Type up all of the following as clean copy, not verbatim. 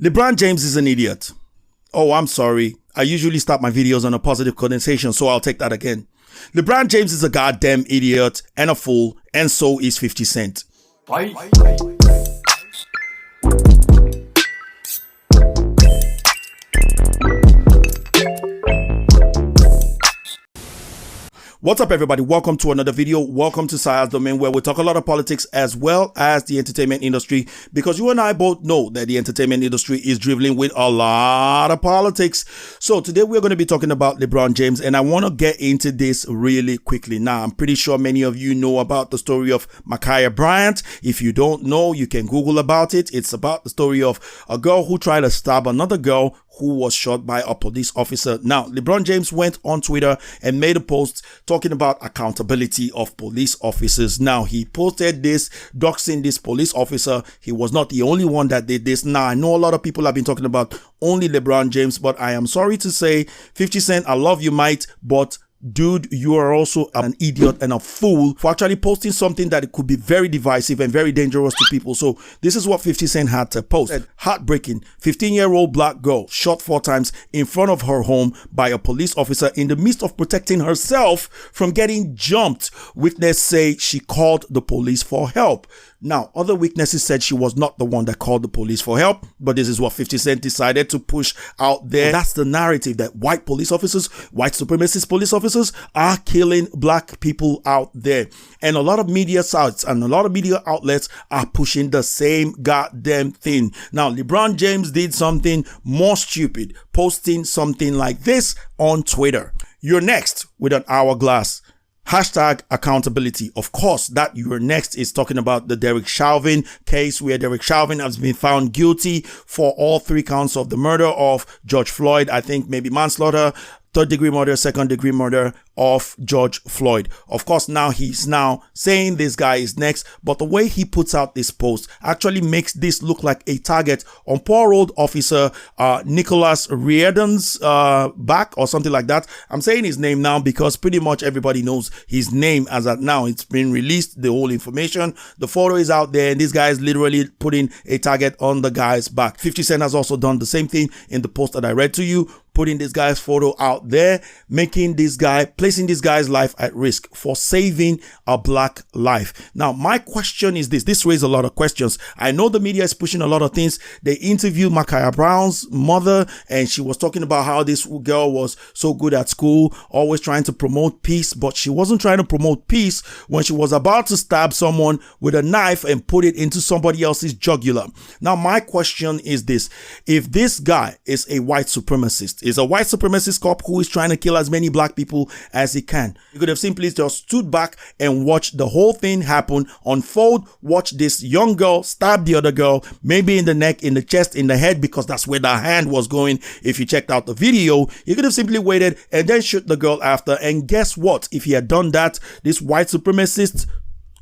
LeBron James is an idiot. Oh, I'm sorry. I usually start my videos on a positive connotation, so I'll take that again. LeBron James is a goddamn idiot and a fool, and so is 50 Cent. Bye. What's up, everybody? Welcome to another video. Welcome to Saya's Domain, where we talk a lot of politics as well as the entertainment industry, because you and I both know that the entertainment industry is dribbling with a lot of politics. So today we're going to be talking about LeBron James, and I want to get into this really quickly. Now, I'm pretty sure many of you know about the story of Bryant. If you don't know, you can Google about it. It's about the story of a girl who tried to stab another girl who was shot by a police officer. Now, LeBron James went on Twitter and made a post talking about accountability of police officers. Now, he posted this, doxing this police officer. He was not the only one that did this. Now, I know a lot of people have been talking about only LeBron James, but I am sorry to say, 50 Cent, I love you, mate, but dude, you are also an idiot and a fool for actually posting something that it could be very divisive and very dangerous to people. So this is what 50 Cent had to post. Heartbreaking. 15-year-old black girl shot 4 times in front of her home by a police officer in the midst of protecting herself from getting jumped. Witnesses say she called the police for help. Now, other witnesses said she was not the one that called the police for help, but this is what 50 Cent decided to push out there. That's the narrative, that white police officers, white supremacist police officers are killing black people out there. And a lot of media sites and a lot of media outlets are pushing the same goddamn thing. Now, LeBron James did something more stupid, posting something like this on Twitter. You're next with an hourglass. Hashtag accountability. Of course, that you're next is talking about the Derek Chauvin case, where Derek Chauvin has been found guilty for all 3 counts of the murder of George Floyd. I think maybe manslaughter, 3rd-degree murder, 2nd-degree murder of George Floyd. Of course, now he's saying this guy is next, but the way he puts out this post actually makes this look like a target on poor old officer Nicholas Reardon's back or something like that. I'm saying his name now because pretty much everybody knows his name as at now. It's been released, the whole information. The photo is out there, and this guy is literally putting a target on the guy's back. 50 Cent has also done the same thing in the post that I read to you, putting this guy's photo out there, placing this guy's life at risk for saving a black life. Now, my question is this raised a lot of questions. I know the media is pushing a lot of things. They interviewed Brown's mother, and she was talking about how this girl was so good at school, always trying to promote peace, but she wasn't trying to promote peace when she was about to stab someone with a knife and put it into somebody else's jugular. Now, my question is this. If this guy is a white supremacist, is a white supremacist cop who is trying to kill as many black people as he can, you could have simply just stood back and watched the whole thing happen, unfold, watch this young girl stab the other girl, maybe in the neck, in the chest, in the head, because that's where the hand was going. If you checked out the video, you could have simply waited and then shoot the girl after. And guess what? If he had done that, this white supremacist,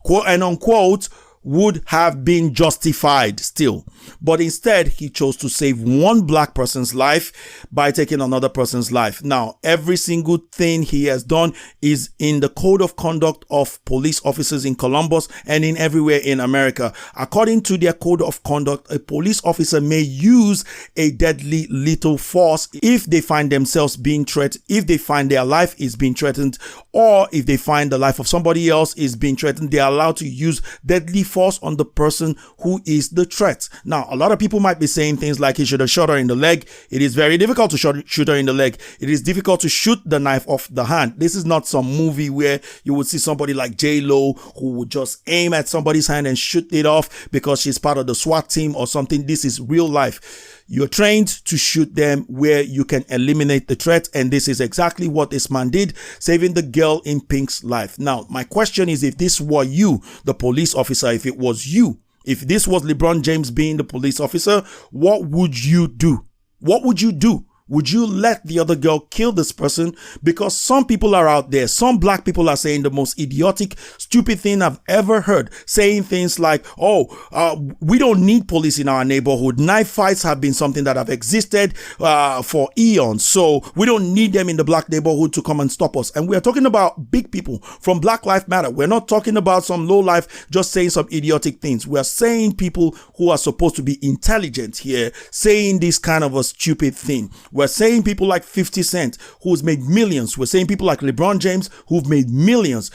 quote and unquote, would have been justified still. But instead, he chose to save one black person's life by taking another person's life. Now, every single thing he has done is in the code of conduct of police officers in Columbus and in everywhere in America. According to their code of conduct, a police officer may use a deadly lethal force if they find themselves being threatened, if they find their life is being threatened, or if they find the life of somebody else is being threatened. They are allowed to use deadly force on the person who is the threat. Now, a lot of people might be saying things like he should have shot her in the leg. It is very difficult to shoot her in the leg. It is difficult to shoot the knife off the hand. This is not some movie where you would see somebody like J-Lo who would just aim at somebody's hand and shoot it off because she's part of the SWAT team or something. This is real life. You're trained to shoot them where you can eliminate the threat, and this is exactly what this man did, saving the girl in Pink's life. Now, my question is, if this were you, the police officer, if it was you, if this was LeBron James being the police officer, what would you do? What would you do? Would you let the other girl kill this person? Because some people are out there, some black people are saying the most idiotic, stupid thing I've ever heard, saying things like, we don't need police in our neighborhood. Knife fights have been something that have existed for eons, so we don't need them in the black neighborhood to come and stop us. And we are talking about big people from Black Lives Matter. We're not talking about some low life just saying some idiotic things. We are saying people who are supposed to be intelligent here saying this kind of a stupid thing. We're saying people like 50 Cent who's made millions. We're saying people like LeBron James who've made millions,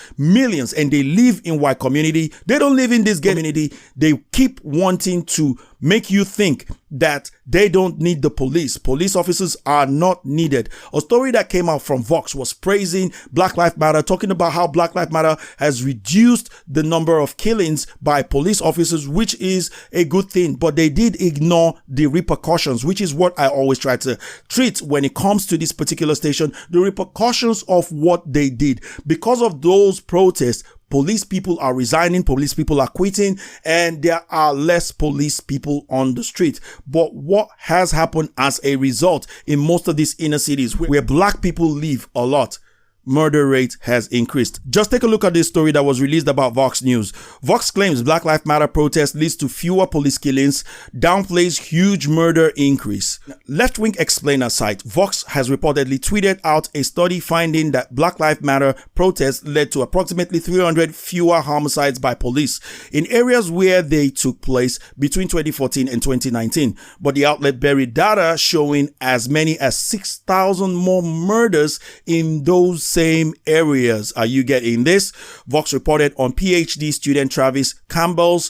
and they live in white community. They don't live in this gay community. They keep wanting to make you think that they don't need the police. Police officers are not needed. A story that came out from Vox was praising Black Lives Matter, talking about how Black Lives Matter has reduced the number of killings by police officers, which is a good thing. But they did ignore the repercussions, which is what I always try to treat when it comes to this particular station, the repercussions of what they did. Because of those protests, police people are resigning, police people are quitting, and there are less police people on the street. But what has happened as a result in most of these inner cities where black people live a lot? Murder rate has increased. Just take a look at this story that was released about Vox News. Vox claims Black Lives Matter protest leads to fewer police killings, downplays huge murder increase. Left-wing explainer site Vox has reportedly tweeted out a study finding that Black Lives Matter protests led to approximately 300 fewer homicides by police in areas where they took place between 2014 and 2019. But the outlet buried data showing as many as 6,000 more murders in those same areas. Are you getting this? Vox reported on PhD student Travis Campbell's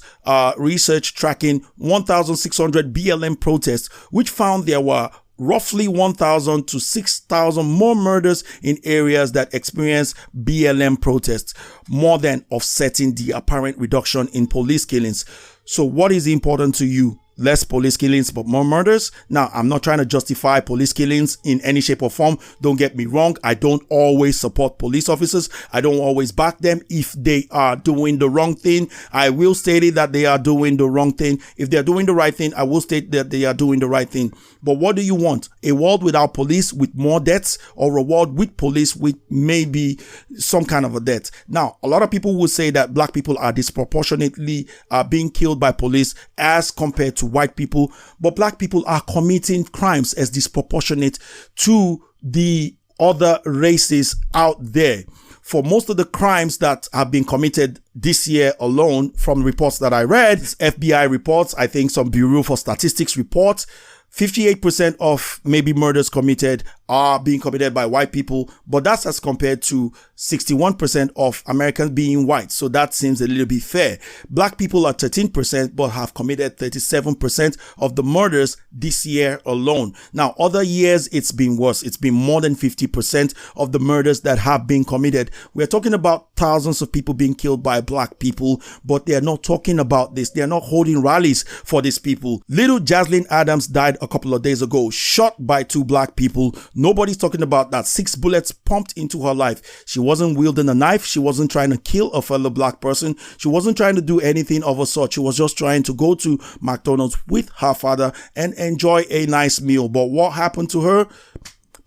research tracking 1,600 BLM protests, which found there were roughly 1,000 to 6,000 more murders in areas that experienced BLM protests, more than offsetting the apparent reduction in police killings. So what is important to you? Less police killings, but more murders? Now, I'm not trying to justify police killings in any shape or form. Don't get me wrong. I don't always support police officers. I don't always back them if they are doing the wrong thing. I will state it that they are doing the wrong thing. If they're doing the right thing, I will state that they are doing the right thing. But what do you want? A world without police with more deaths, or a world with police with maybe some kind of a death? Now, a lot of people will say that black people are disproportionately being killed by police as compared to white people, but black people are committing crimes as disproportionate to the other races out there. For most of the crimes that have been committed this year alone, from reports that I read, FBI reports, I think some Bureau for Statistics reports, 58% of maybe murders committed are being committed by white people, but that's as compared to 61% of Americans being white. So that seems a little bit fair. Black people are 13%, but have committed 37% of the murders this year alone. Now, other years, it's been worse. It's been more than 50% of the murders that have been committed. We're talking about thousands of people being killed by black people, but they're not talking about this. They're not holding rallies for these people. Little Jaslyn Adams died a couple of days ago, shot by 2 black people. Nobody's talking about that. 6 bullets pumped into her life. She wasn't wielding a knife. She wasn't trying to kill a fellow black person. She wasn't trying to do anything of a sort. She was just trying to go to McDonald's with her father and enjoy a nice meal. But what happened to her?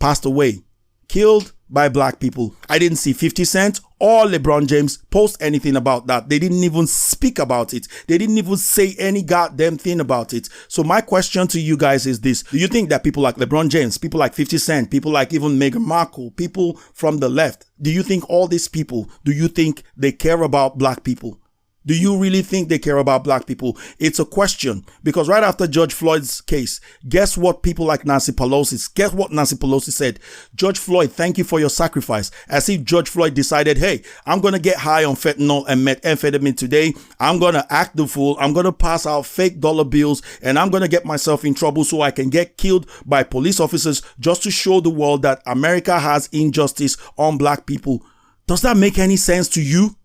Passed away. Killed by black people. I didn't see 50 Cent or LeBron James post anything about that. They didn't even speak about it. They didn't even say any goddamn thing about it. So my question to you guys is this. Do you think that people like LeBron James, people like 50 Cent, people like even Meghan Markle, people from the left, do you think all these people, do you think they care about black people? Do you really think they care about black people? It's a question, because right after George Floyd's case, guess what people like Nancy Pelosi, guess what Nancy Pelosi said? George Floyd, thank you for your sacrifice. As if George Floyd decided, hey, I'm going to get high on fentanyl and methamphetamine today. I'm going to act the fool. I'm going to pass out fake dollar bills, and I'm going to get myself in trouble so I can get killed by police officers just to show the world that America has injustice on black people. Does that make any sense to you?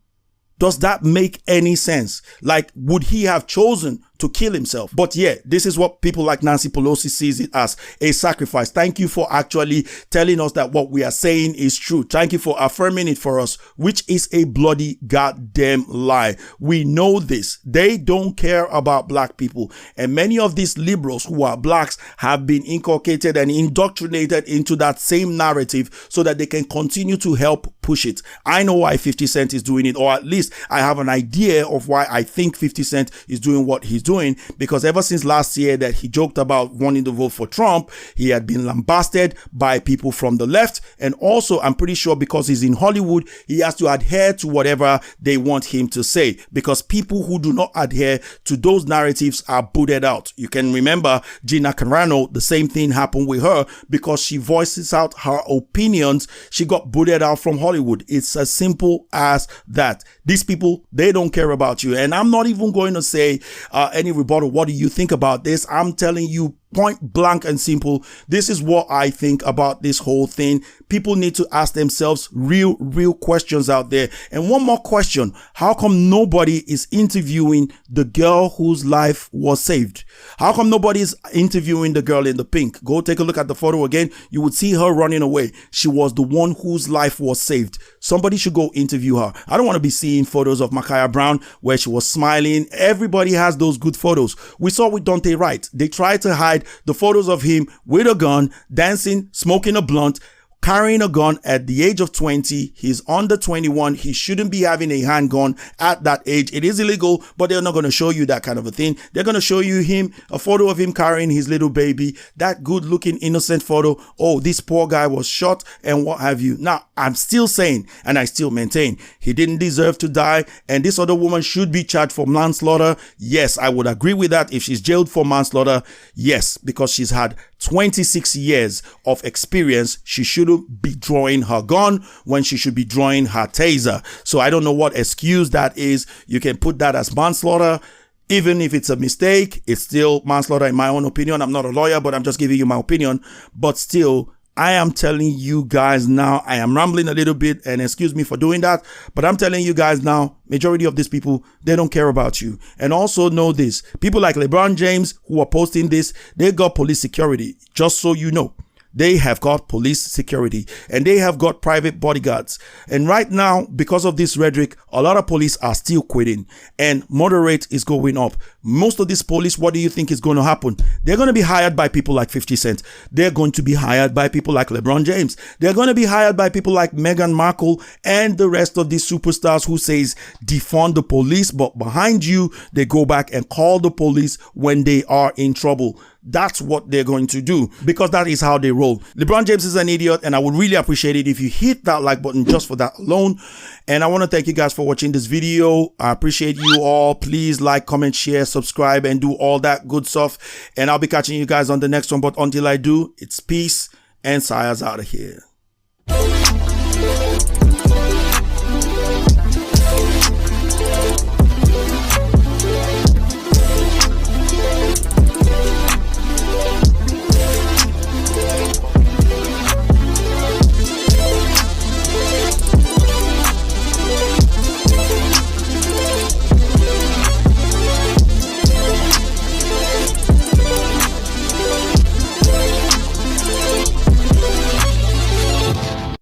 Does that make any sense? Like, would he have chosen to kill himself. But yeah, this is what people like Nancy Pelosi sees it as, a sacrifice. Thank you for actually telling us that what we are saying is true. Thank you for affirming it for us, which is a bloody goddamn lie. We know this. They don't care about black people. And many of these liberals who are blacks have been inculcated and indoctrinated into that same narrative so that they can continue to help push it. I know why 50 Cent is doing it, or at least I have an idea of why I think 50 Cent is doing what he's doing, because ever since last year that he joked about wanting to vote for Trump, he had been lambasted by people from the left. And also, I'm pretty sure because he's in Hollywood, he has to adhere to whatever they want him to say, because people who do not adhere to those narratives are booted out. You can remember Gina Carano, the same thing happened with her because she voices out her opinions. She got booted out from Hollywood. It's as simple as that. These people, they don't care about you. And I'm not even going to say any rebuttal. What do you think about this? I'm telling you point blank and simple. This is what I think about this whole thing. People need to ask themselves real questions out there. And one more question. How come nobody is interviewing the girl whose life was saved? How come nobody is interviewing the girl in the pink? Go take a look at the photo again. You would see her running away. She was the one whose life was saved. Somebody should go interview her. I don't want to be seeing photos of Ma'Khia Brown where she was smiling. Everybody has those good photos. We saw with Dante Wright. They tried to hide the photos of him with a gun, dancing, smoking a blunt, carrying a gun at the age of 20. He's under 21. He shouldn't be having a handgun at that age. It is illegal, but they're not going to show you that kind of a thing. They're going to show you a photo of him carrying his little baby, that good looking innocent photo. Oh, this poor guy was shot and what have you. Now, I'm still saying, and I still maintain, he didn't deserve to die. And this other woman should be charged for manslaughter. Yes, I would agree with that. If she's jailed for manslaughter, yes, because she's had 26 years of experience. She shouldn't be drawing her gun when she should be drawing her taser. So I don't know what excuse that is. You can put that as manslaughter. Even if it's a mistake, it's still manslaughter in my own opinion. I'm not a lawyer, but I'm just giving you my opinion. But still, I am telling you guys now, I am rambling a little bit, and excuse me for doing that, but I'm telling you guys now, majority of these people, they don't care about you. And also know this, people like Lebron James who are posting this, they got police security, just so you know. They have got police security and they have got private bodyguards. And right now, because of this rhetoric, a lot of police are still quitting and murder rate is going up. Most of these police, what do you think is going to happen? They're going to be hired by people like 50 Cent. They're going to be hired by people like LeBron James. They're going to be hired by people like Meghan Markle and the rest of these superstars who says defund the police, but behind you, they go back and call the police when they are in trouble. That's what they're going to do because that is how they roll. LeBron James is an idiot, and I would really appreciate it if you hit that like button just for that alone. And I want to thank you guys for watching this video. I appreciate you all. Please like, comment, share, subscribe, and do all that good stuff. And I'll be catching you guys on the next one. But until I do, it's peace and Saya's out of here.